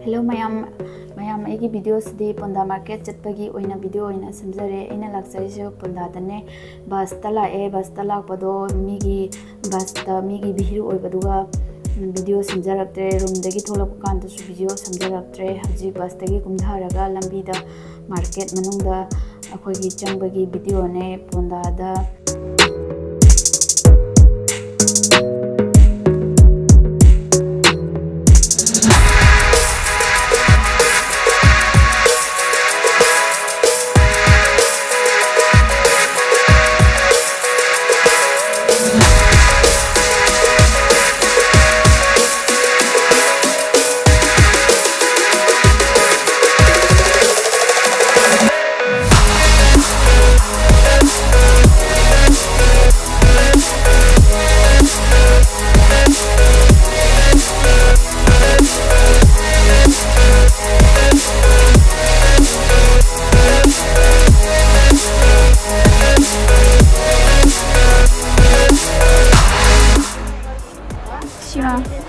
Hello mayam agi videos di Ponda market chatpagi oina video oina samjare aina laksari Ponda dane bus tala pado migi bus ta migi bihiru oibaduga video samjaraktre room dagi tholak kan su video samjaraktre haji bus dagi kumdharaga lambi da market manungda akhoi gi changbagi video ne Ponda da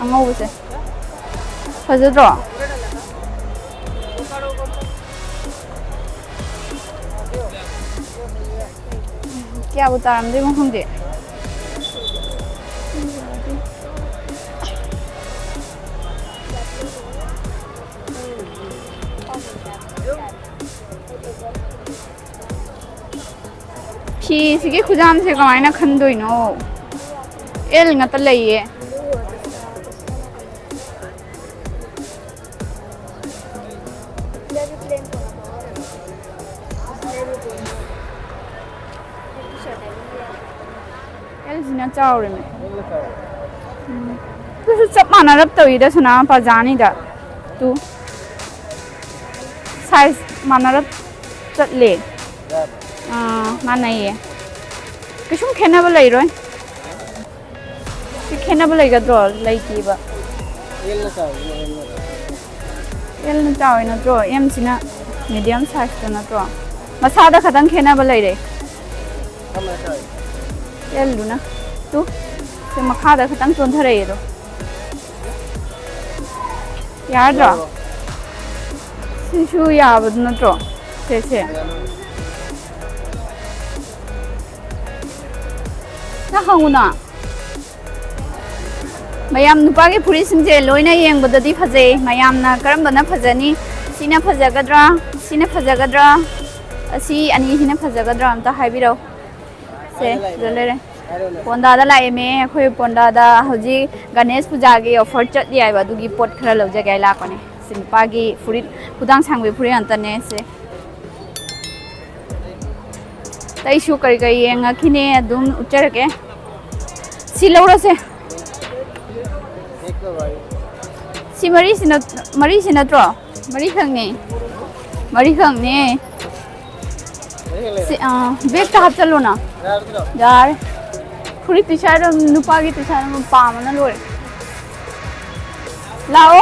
angau fazadro kya butaram de mo khungde phi sige khujam se kamaina khandoino el ngata laiye Elzina chawre me tu chap mana rap to ida suna pa jani da tu size mana rap chat le mana ye kishum khena ba lai roi si khena ba lai ga dro lai ki ba el na chaw na dro em sina medium size ta na dro masa da khatang khena ba lai re el luna tu se makha da khatang chon thare ro ya dro si shu ya bud na dro se na hanguna mayam nupa ge puri simje loina yeng bodadi phaje mayam na karam bana phajani sina phajagadra asi ani hina phajagadra amta haibiro se lele Ponda da lai me khoi Ponda da hoji Ganesh puja ge offer chat di ai ba du gi pot khara lo jagai la kone simpa gi furit khudang sangbe furi antane se tai shu kari kai yeng akhine adum uchar ke si lawra se si mari sina tro mari khang ne si bag ta hap chalo na yar puri t-shirt nupa gi t-shirt ma pa mana lore lao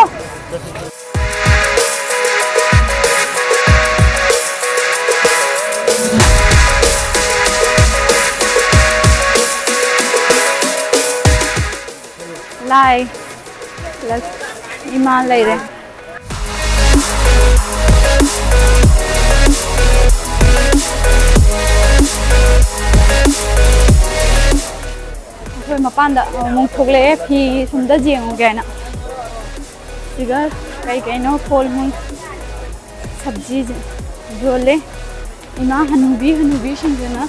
lai ima lai re thôi mà pan đã mong thuộc lệ thì chúng ta riêng một cái nè thì cái nó phôi mong sabji rồi lệ ima hanubi xin chứ nó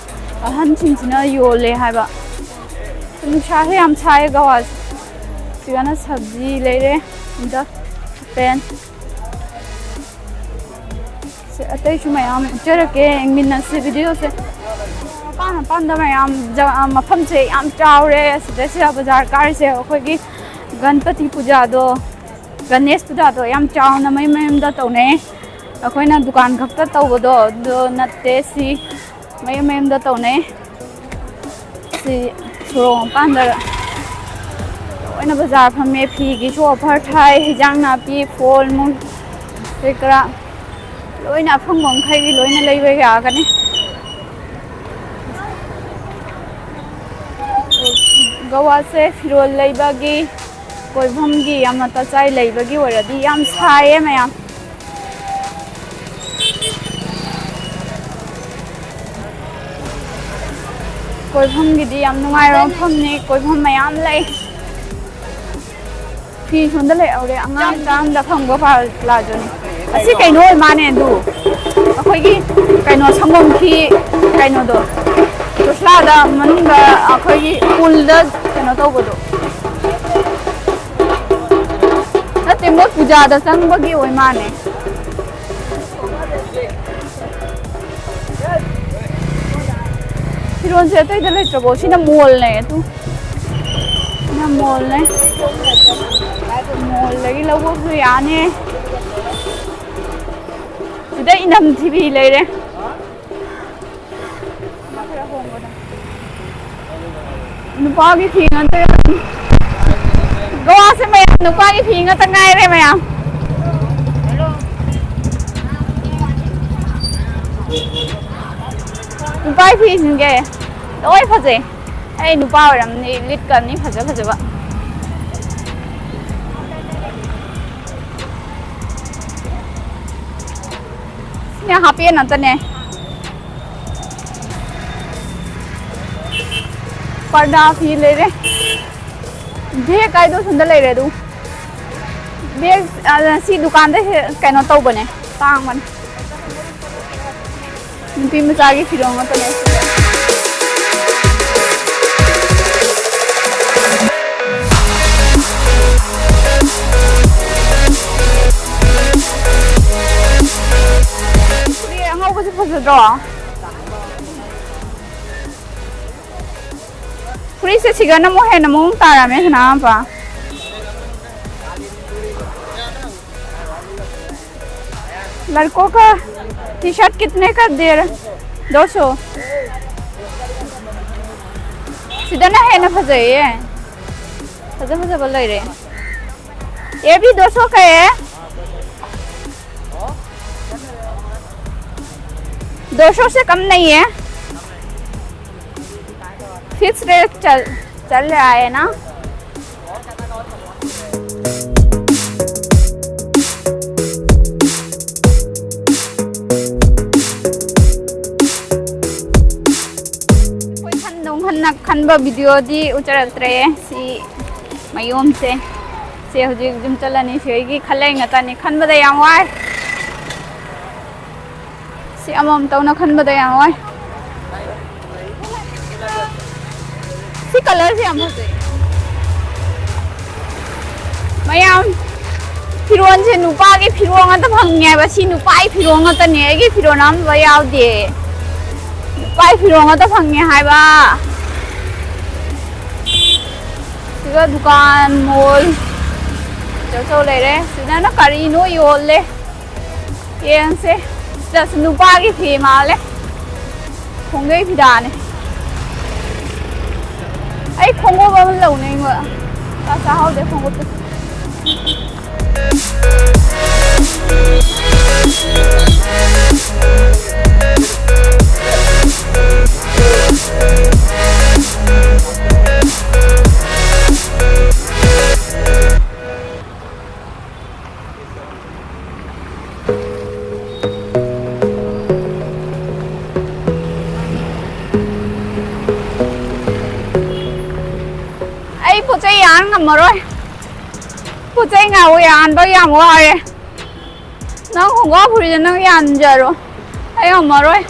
han xin chứ nó rồi lệ hai bạn chúng ta hay làm sai cái gì thì nó sabji lệ đấy đó pen sẽ tới chúng mày làm chơi cái mình là sẽ video sẽ pan da mayam mafam se am chawre sidesya bazar kar se khoi gi ganpati puja do ganesh puja do yam chaw na mai da to ne akhoi na dukan khap ta to do natte si mai da to ne si so pan da oina bazar phame phi gi so offer thai hijang na pi phol mun tekra loina phang mong khai gi loina lei ve ga ka ne Goa se firol laibagi ꯀꯣꯏꯐꯝꯒꯤ ꯌꯥꯝꯅ ꯇꯆꯥꯏ ꯂꯩꯕꯒꯤ ꯑꯣꯏꯔꯗꯤ ꯌꯥꯝ ꯁꯥꯏꯌꯦ ꯃꯌꯥꯝ ꯀꯣꯏꯐꯝꯒꯤꯗꯤ ꯌꯥꯝ ꯅꯨꯡꯉꯥꯏꯕ ꯃꯐꯝꯅꯤ ꯀꯣꯏꯐꯝ ꯃꯌꯥꯝ ꯂꯩ ꯐꯤ ꯁꯣꯟꯗ ꯂꯩꯍꯧꯔꯦ ꯑꯉꯥꯡ ꯃꯆꯥ ꯐꯪꯕ ꯄ꯭ꯂꯥꯖꯣꯅꯤ ꯑꯁꯤ ꯀꯩꯅꯣ ꯑꯣꯏ ꯃꯥꯅꯦ ꯑꯗꯨ ꯑꯩꯈꯣꯏꯒꯤ ꯀꯩꯅꯣ ꯁꯪꯒꯣꯝ ꯐꯤ ꯀꯩꯅꯣꯗꯣ ꯆꯣꯁꯂꯥꯗ ꯃꯅꯨꯡꯗ ꯑꯩꯈꯣꯏꯒꯤ ꯎꯜꯗ ꯀꯩꯅꯣ ꯇꯧꯕꯗꯣ ꯅꯠꯇꯦ ꯃꯣꯏ ꯄꯨꯖꯥꯗ ꯆꯪꯕꯒꯤ ꯑꯣꯏ ꯃꯥꯅꯦ ꯐꯤꯔꯣꯟꯁꯦ ꯑꯇꯩꯗ ꯂꯩꯇ꯭ꯔꯕꯣ ꯁꯤꯅ ꯃꯣꯜꯅꯦ ꯑꯗꯨ ꯁꯤꯅ ꯃꯣꯜꯅꯦ ꯃꯣꯜꯗꯒꯤ ꯂꯧꯕꯁꯨ ꯌꯥꯅꯤ ꯁꯤꯗ ꯏꯅꯝ ꯊꯤꯕꯤ ꯂꯩꯔꯦ ꯅꯨꯄꯥꯒꯤ ꯐꯤ ꯉꯥꯛꯇ ꯒꯋꯥꯁꯦ ꯃꯌꯥꯝ ꯅꯨꯄꯥꯒꯤ ꯐꯤ ꯉꯥꯛꯇ ꯉꯥꯏꯔꯦ ꯃꯌꯥꯝ ꯅꯨꯄꯥꯒꯤ ꯐꯤꯁꯤꯡꯁꯦ ꯂꯣꯏ ꯐꯖꯩ ꯑꯩ ꯅꯨꯄꯥ ꯑꯣꯏꯔꯝꯅꯤ ꯂꯤꯠꯀꯅꯤ ꯐꯖ ꯐꯖꯕ ꯁꯤꯅ ꯍꯥꯞꯄꯦꯟ ꯉꯥꯛꯇꯅꯦ ꯄꯔꯗꯥ ꯐꯤ ꯂꯩꯔꯦ ꯕꯦꯛ ꯀꯥꯏꯗꯣ ꯁꯣꯝꯗ ꯂꯩꯔꯦ ꯑꯗꯨ ꯕꯦꯛ ꯁꯤ ꯗꯨꯀꯥꯟꯗ ꯀꯩꯅꯣ ꯇꯧꯕꯅꯦ ꯇꯥꯡꯕꯅꯦ ꯅꯨꯄꯤ ꯃꯆꯥꯒꯤ ꯐꯤꯔꯣꯜ ꯉꯥꯛꯇꯅꯦ ꯐꯨꯔꯤꯠ ꯑꯉꯧꯕꯁꯦ ꯐꯖꯗ꯭ꯔꯣ फुरी से सिगन मो है नमो तारा में ना पा लड़कों का टी शर्ट कितने का दे रहे 200 सीधा ना है ना फजाइए फजा फजा बोल रहे ये भी 200 का है 200 से कम नहीं है फिक्स रेट चल रहा है ना कोई खनबा वीडियो दी उचरत्रे सी मयोम से हजिक जुम चलनी से खलें गतानी खनबदा याम वाय सी अमम तौना खनबदा याम वाय सी कलर से हम होते मयाम फिरोन से नुपा के फिरोंगा तो भंगे बसी नुपाई फिरोंगा तो ने के फिरोनाम वयाव दे नुपाई फिरोंगा तो भंगे हाय बा सिगा दुकान मॉल जो ले रे सिदा ना करी नो योल ले ये से दस नुपा की फी माले होंगे फिदाने आई खोंगो बम लो नहीं हुआ ऐसा हो दे खोंगो तो मरोय पुचै ngau yan ba yam ware nang khongwa phuri nang yan jaro ai maroi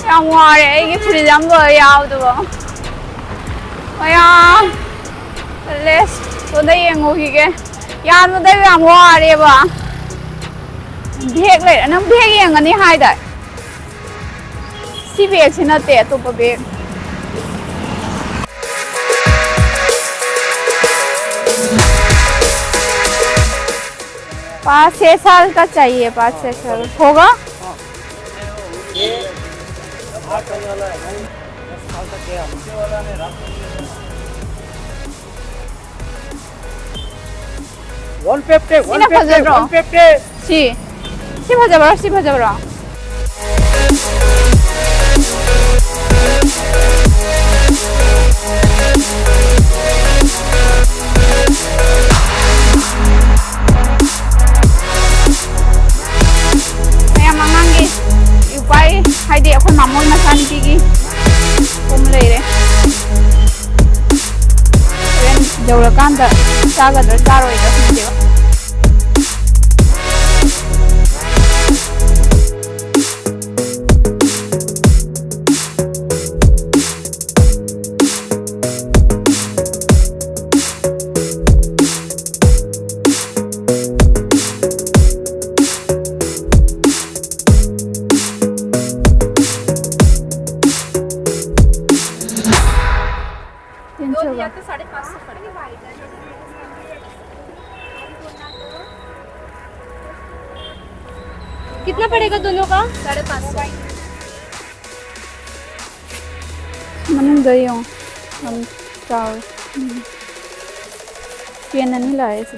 yam ware ai gi phuri jam ba yaw do ba aya les to dai ngo hi ge yan no dai yam ware ba bhek le nang bhek yang ani hai da si bhek sina te to pa bhek पाँच 6 साल का चाहिए 5-6 साल होगा सी भजबरा Maya mangangi upai haide akhon mamoi masani pigi pum leire ren jawla kanda saga dar charo ida sundewa कितना पड़ेगा दोनों का? 550 मनन गयो हम चाव चेन नहीं लाए से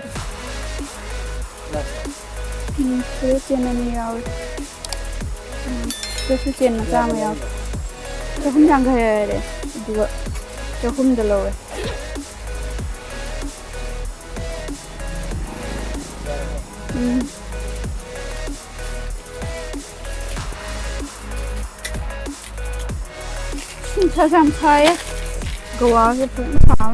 फिर चेन नहीं आओ तो चेन मचा में आओ तो हम जांग है रे दुआ तो हम दलो है 차 참 차에 Goa Shopping pháo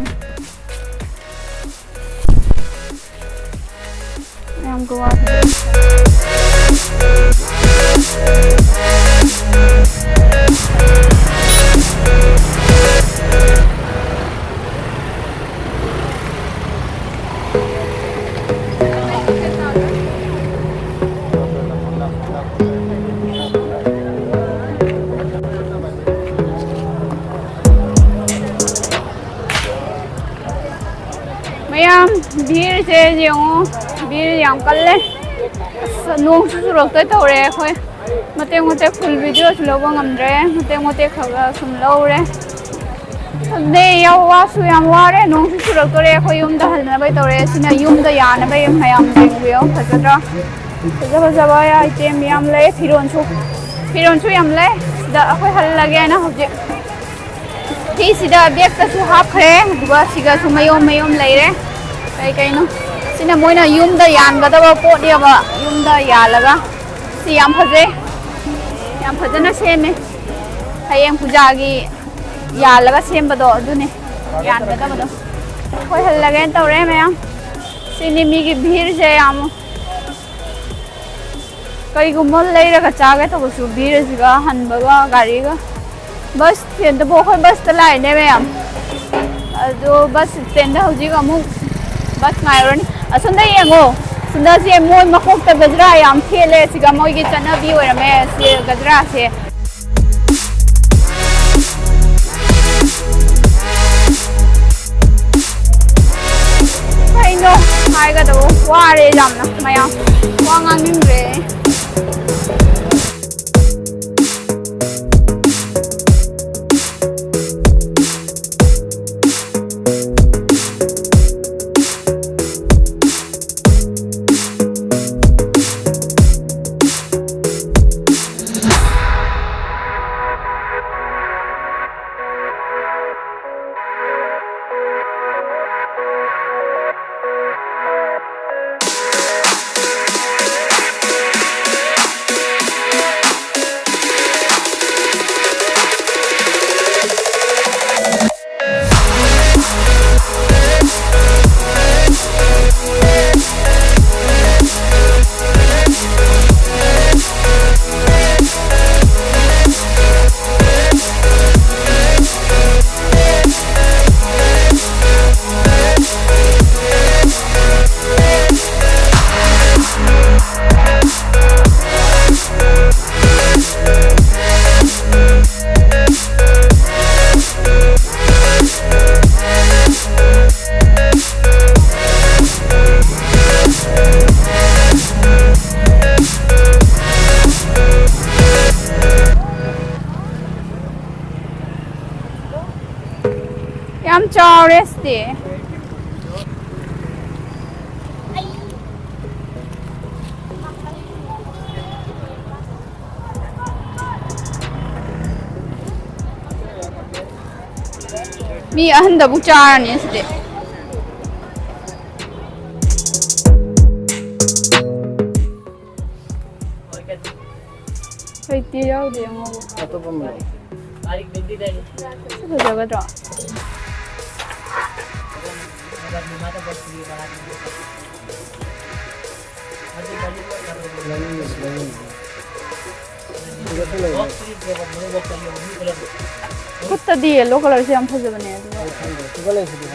em Goa Mayam bir se yung bir yang kalle nung su rok tới tàu re khoi mate full video chlo bang am re mate khaga sum lo re de yaw wa su yam wa re nung su rok to re khoi yum da hal na bai tàu re sina yum da ya na bai mayam ding bio phajadra phajaba ba ya item yam le phiron chu yam le da khoi hal lage na hoje thi sida bag ta su hap khre duga siga su mayom lai re kai no sina moina yum da yan ga da ba po dia ba yum da ya laga si yam phajana seme hayeng puja gi ya laga sem ba do adune yan ga da ba do koi hal lage taw re mayam sini mi gi bhir je yam kai gumol lai ra ga cha ga to su bhir siga han ba ga gari ga bus stand bo khoi bus ta lai ne mayam ado bus stand da hoji ga mu bus ngai ron asunda yengo sunda se moi makok ta gajra yam thele siga moi gi chana bi ora me se gajra se kai no hai ga do wa re jam na mayam wa ngang ning re Yam chow resti. Mi ahanda bu char ni sde. ꯂꯩꯇꯦ ꯌꯥꯎꯗꯦ ꯑꯉꯧꯕ ꯑꯇꯣꯞꯄ ꯑꯃ ꯂꯩ ꯁꯤ ꯐꯖꯒꯗ꯭ꯔꯣ ꯈꯨꯠꯇꯗꯤ yellow ꯀꯂꯔꯁꯦ ꯌꯥꯝ ꯐꯖꯕꯅꯦ ꯑꯗꯨꯒ ꯁꯤꯒ ꯂꯩꯁꯤꯗꯤ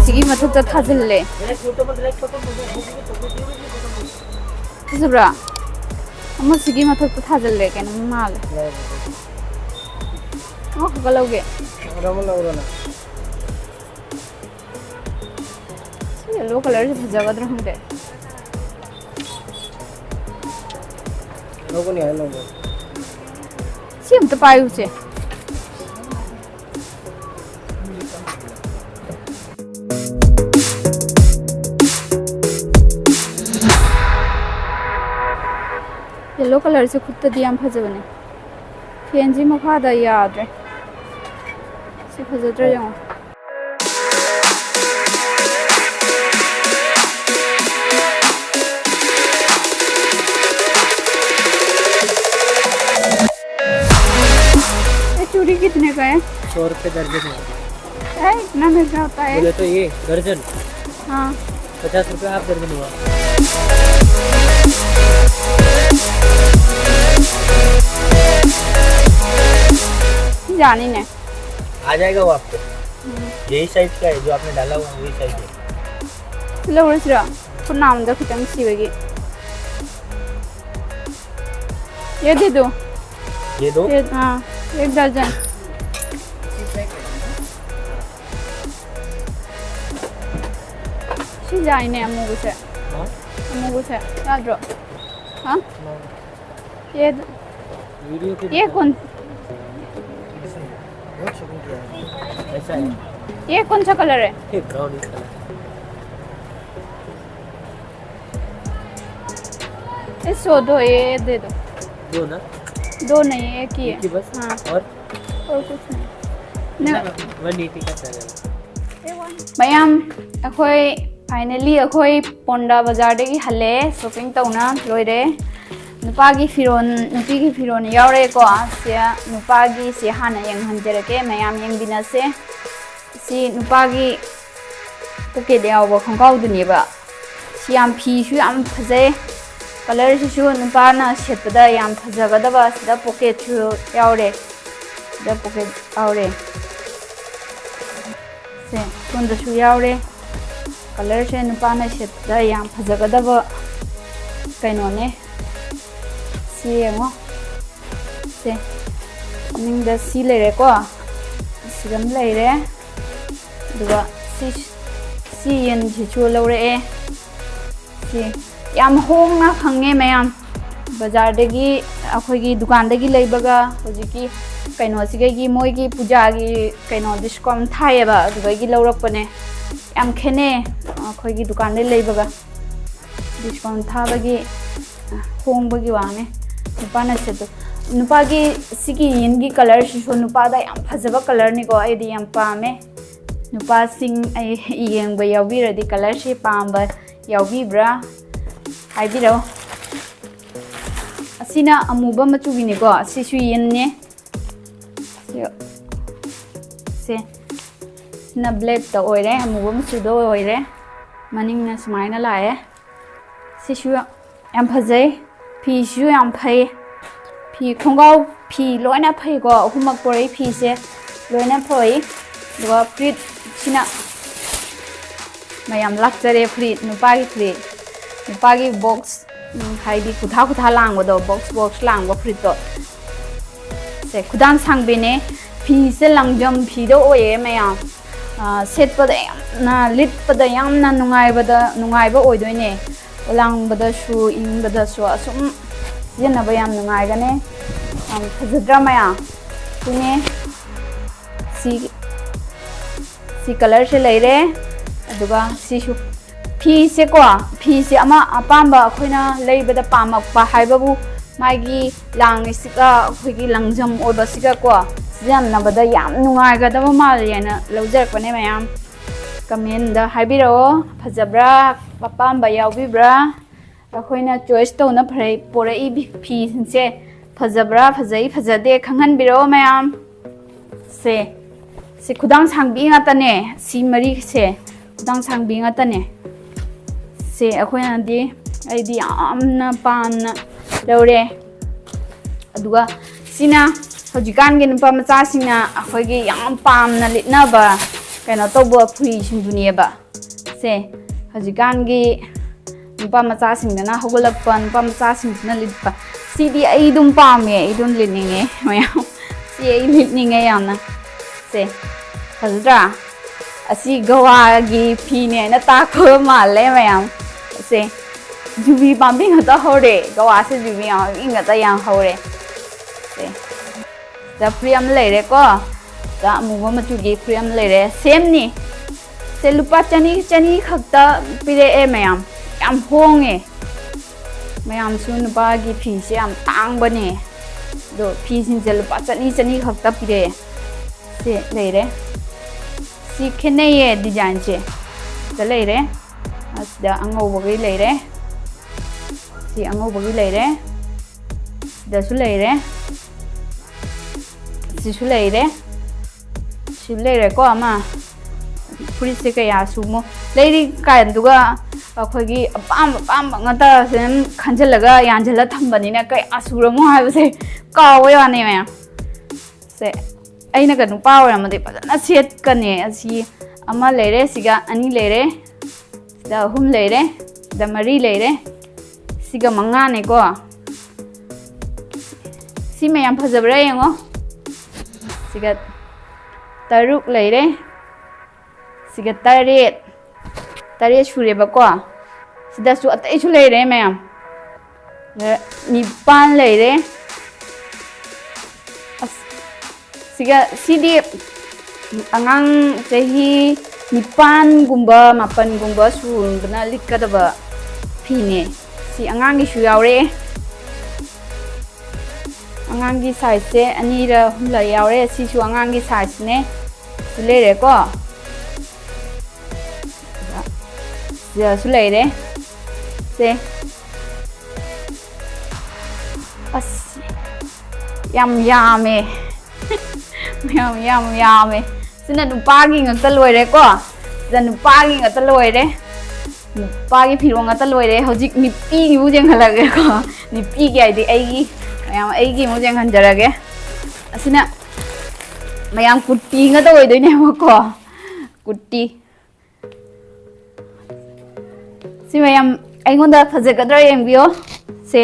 सिगी मथुकता थाजिल्ले फजब्रा अमा सिगी मथुकता थाजिल्ले केन माले ओ गलौगे रमन लौरना येलो कलर से फजगद्र हमदे लोगो नहीं है लोगो सिम तो पायु से येलो कलर से खुद तो दियाम फजबने फेंजी मफादा याद्रे से फजद्रे जंगो चूड़ी कितने का है 100 रुपए दर्जन है इतना महंगा होता है बोले तो ये दर्जन हाँ 50 रुपए हाफ दर्जन हुआ जानी ने आ जाएगा वो आपको यही साइज का है जो आपने डाला हुआ वही साइज है लौरसरा फुल नाम दा खितंग सीबगी ये दे दो ये दो ये हाँ 1 दर्जन सी जाई ने अमुगुसे याद्रो हाँ ये वीडियो पे ये कौन बहुत शॉपिंग किया है ऐसा है ये कौन सा कलर है ये ब्राउन कलर ये सो दो ये दे दो दो ना दो नहीं एक ही है बस हाँ और कुछ नहीं 180 का चलेगा मैम अखोई फाइनली अखोई पोंडा बाजार देगी हले शॉपिंग तौना लोइरे नुपागी फिरोन नुपीगी फिरोन यावरे को से नुपागी से हाना यंगहंजरके मैम यंगबिनसे सी नुपागी पोकेट यावबो खंगाउदुनिबा सी याम फीसु याम फजे कलर सिसु नुपाना सेटपदा याम फजगदबा सिदा पोकेट सु यावरे सिदा पोकेट यावरे से कुंदसु यावरे कलर से नुपाना सेटपदा याम फजगदबा कैनोने से निंदा सी लेरे को सिगम लेरे दुगा सी यन जिचु लौरे सी याम होंगना खंगे मैम बाजार देगी अखोगी दुकान देगी लेबगा होजिकी कैनो सिगेगी मोइगी पूजागी कैनो डिस्काउंट थायेबा दुगागी लौरकपने याम खेने अखोगी दुकान दे लेबगा डिस्काउंट थाबगी होंगबगी वांगे नुपाना से तो नुपागी सिगी यिनगी कलर सिसो नुपादा याम फजबा कलर निको आइदी याम पामे नुपा सिंग आई येंगबा यावबिरदी कलर से पामबा यावबिब्रा हाइबिरो असिना अमुबा मचुगिनिको सिसु यिनने से ना ब्लैक तो ओइरे अमुबा मचुदो ओइरे मनिंगना सुमाइना लाए सिसु याम फजै फीसु याम फै फी खोंगाव फी लोइना फैको अहुमक पोरै फी से लोइना फै दुगा फ्रिट सिना मैम लाक्चरे फ्रिट नुपागी बॉक्स हाइदी खुथा लांगबदो बॉक्स लांगबो फ्रिटो से खुदान सांगबेने फी से लंगजम फीदो ओये ma'am सेटपदा यामना लिटपदा यामना नुंगाइबा ओइदोइने लांगबदसु इंगबदसु assume sizinaba yam nungaigane phajadra maya sine si color se leire aduga si shu phi se ko phi se ama apamba khoina leibada pamak pa haibabu magi lang isika khoigi langjam oba sika ko sijam nabada yam nungai ga daba mal yana laujar ko ne mayam comment da haibiro phajabra apamba yaubibra akhoina choice to na phrai porai phi se phajabra phajai phajade khangan biro mayam se khudang sangbi ngatane si mari se khudang sangbi ngatane se akhoina di aidi amna pamna lore aduga sina hojikan ge nupa macha sina akhoigi yam pamna litnaba kaino tobo phui singdunieba se hojikan ge nupa macha singna hogolakpa nupa macha singna litpa sidi ai dum pame ai dum litninge mayam si ai litninge yamna se hazra asi Goa gi phine na ta kho male mayam se jubi pambi ngata hore Goa se jubi ngata yang hore se da priam leire ko da mugo machu gi priam leire same ni se lupa chani khakta pire e mayam yam honge mayam su nupa gi phi se yam tang bane do phi sin se lupa chani khakta pire se leire si khene ye design che da leire asda angobo gi leire si angobo gi leire da su leire si leire ko ama puri se kaya sumo leiri kan duga akhogi apam ngata sem khanjalaga yanjala thambani na kai asuramo haibse kawo yani me se aina ka nu power amade padana set kane asi ama leire siga ani leire da hum leire da mari leire siga manga ne ko si me yam phajabra yengo siga taruk leire siga taret shure ba ko sida su atai su leire me yam nipan leire siga sidi angang chahi nipan gumba mapan gumba sun bana likadaba phine si angang gi su yaure angang gi size se ani ra humla yaure si su angang gi size ne sule ko ya sule re se as yam yame yam sina nupa gi ngata loire ko sina nupa gi ngata loire nupa gi phiro ngata loire hojik nipi gi mu jeng halage ko nipi gi ai di ai gi mu jeng hanjarage asina mayam kutti ngata oi doi ne ko kutti si mayam ai ngonda phajagadra yengbio se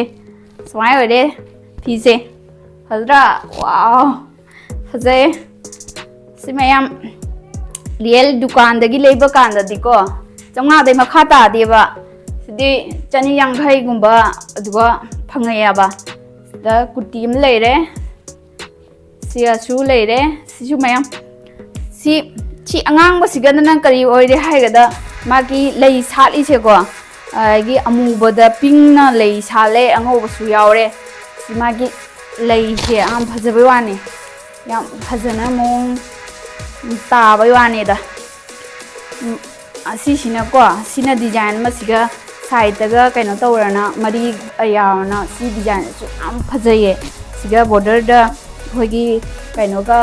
swai oi de phi se hazra wow phajai si mayam real dukan dagi leiba kanda diko changa dai makha ta deba sidi chani yang khai gumba aduga phangaya ba da kutim leire sia su leire si su mayam si chi angang ba siga nan kari oire haigada magi lei sali se ko gi amu boda ping na lei sale ango ba su yaure si magi lei se am phajabai wani yam phajana mong ta bai wani da asi sina ko sina design ma siga side daga kaino tawrana mari ayana si design su am phajaye siga border da khoigi kaino ka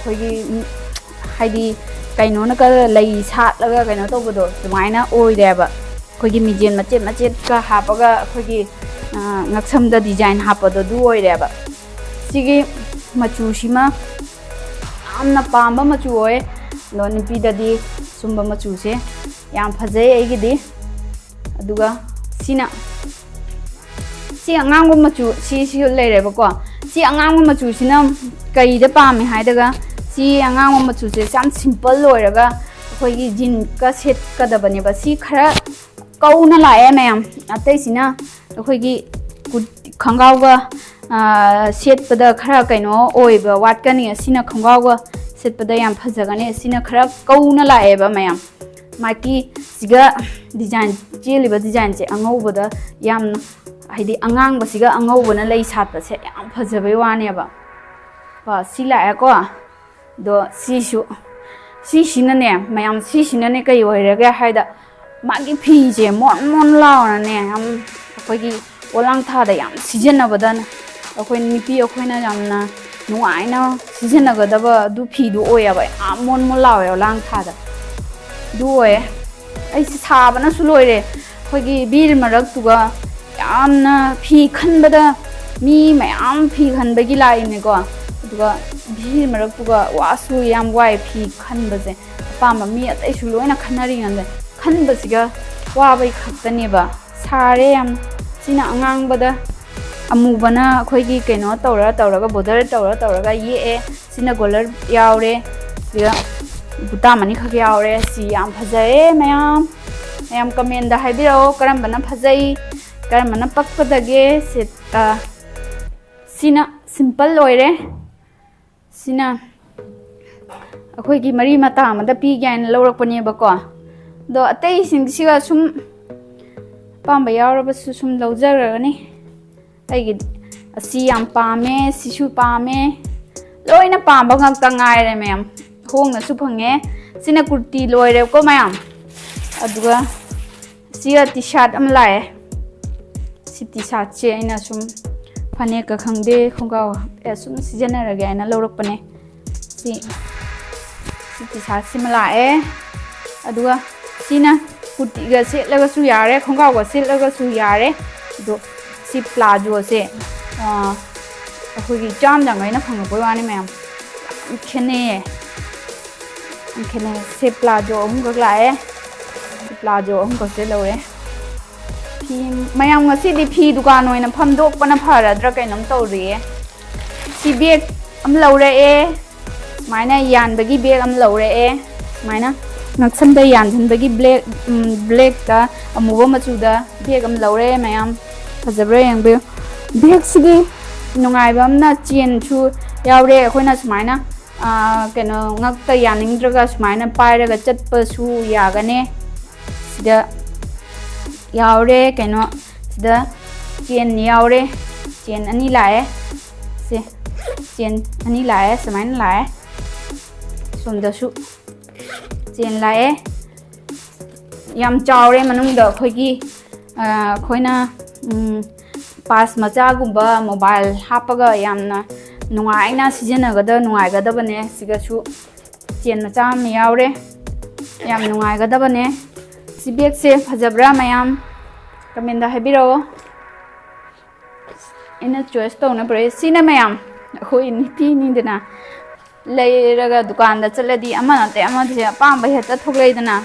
khoigi haidi kaino na ka lei sat laga kaino tawbodo sumaina oi deba khoigi mijen machet ka hapaga khoigi ngaksam da design hapado du oi deba sigi machu shima amna pamba machu oi lo nipi da di sumba machu se yam phajai ai gi di aduga sina si angang machu si leire ba ko si angang machu sina kai da pame hai daga si angang machu se sam simple loiraga khoi gi jin ka set ka da bane ba si khara kauna la e mayam atai sina khoi gi khangauga setpada khara kaino oiba watkani asina khangauga setpada yam phajagani asina khara kauna laeba mayam maki siga design cheliba design che angobada yam haidi angang basiga angobana lei satpa se yam phajabai wani ba ba sila ko do sisina ne mayam sisina ne kai oiraga haida magi phi je mon launa ne am akogi olang tha da yam sijena badana akoi nipi akoi na yamna nuai na sijena ga da ba du phi du oya ba mon lawe olang tha da du oye ai sa bana su loire akogi bir marak tuga yamna phi khanbada mi mayam phi khanbagi lai ne ko tuga bir marak tuga wasu yam wai phi khanbaje pama mi atai su loina khanari ngande khanbasiga wabai khaktani ba sare yam sina angang bada amubana khoigi keno tawraga border tawraga ye sina golar yaure siga buta mani khag yaure si yam phajare mayam comment da haibiro karambana phajai karambana pakpadage se sina simple loire sina akhoigi mari mata amada pi gain lawrakpani ba ko do atei sing siga sum pamba yauraba su sum lawjarani aigi asi yam pame sisu pame loina pamba ngakta ngaire mayam hongna su phange sina kurti loire ko mayam aduga sia t-shirt am lae si t-shirt che ina sum phane ka khangde khongaw sum sijanaraga ina lawrakpane si t-shirt simlae aduga sina kurti ga se laga su yare khongaw ga se laga su yare do si plazo se akhoi cham jang aina phang ko wani ma'am khene se plazo ga lae si plazo ko se lawe phi mayam ga si di phi dukan oina pham dok pana phara dra kainom tawri si bag am laure e maina yan bagi bag am laure e maina ngaksan da yan than bagi black ta amuba machuda bag am laure mayam fajabre yang be bag sigi nungai bam na chain chu yaure khoina sumaina keno ngakta yaning draga sumaina pairaga chatpa su yagane sida yaure keno sida chain yaure chain ani lae se chain ani lae sumaina lae somda su chain lae yam chaure manung da khoigi khoina pass macha gumba mobile hapaga yamna nungai na sijenagada nungai gada bane siga su chain macha mi yaure yam nungai gada bane si bag se phajabra mayam comment da habiro ina choice to na pre sina mayam khoi ni pi ni dana leiraga dukan da chaladi ama na te ama de pamba heta thoglei dana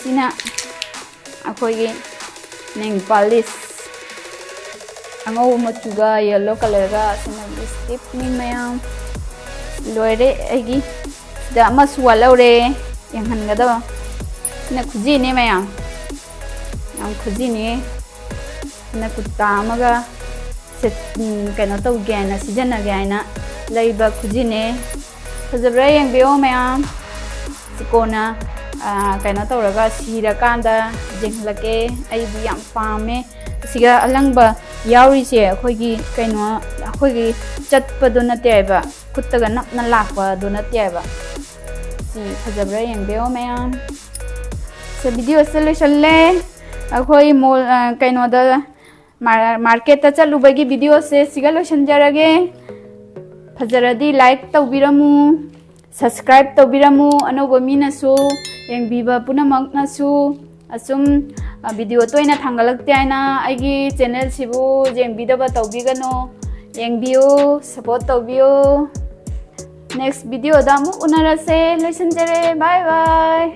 sina akhoi nail polish angau machuga yellow color ga sina lipstick ni mayam loire agi da ama swalore yang han ga da sina khuji ni mayam am khuji ni na kutta amaga set kaino to gaina sijana gaina leiba khuji ne phajabra yang bio mayam sikona kaino tawraga sira kanda jinglake ai bi yam pame siga alangba yauri se khoigi kaino khoigi chatpa do na teba kuttaga napna lakpa do na teba si phajabra yang bio mayam se video solution le akhoi mall kaino da market ta chalu bagi video se siga lo sanjarage fajaradi like tawbiramu subscribe tawbiramu anoba mina su yang biba puna makna su asum video to ina thangalakte aina aigi channel sibu jeng bidaba tawbigano yang bio support tawbio next video da mu unarase lesson jare bye bye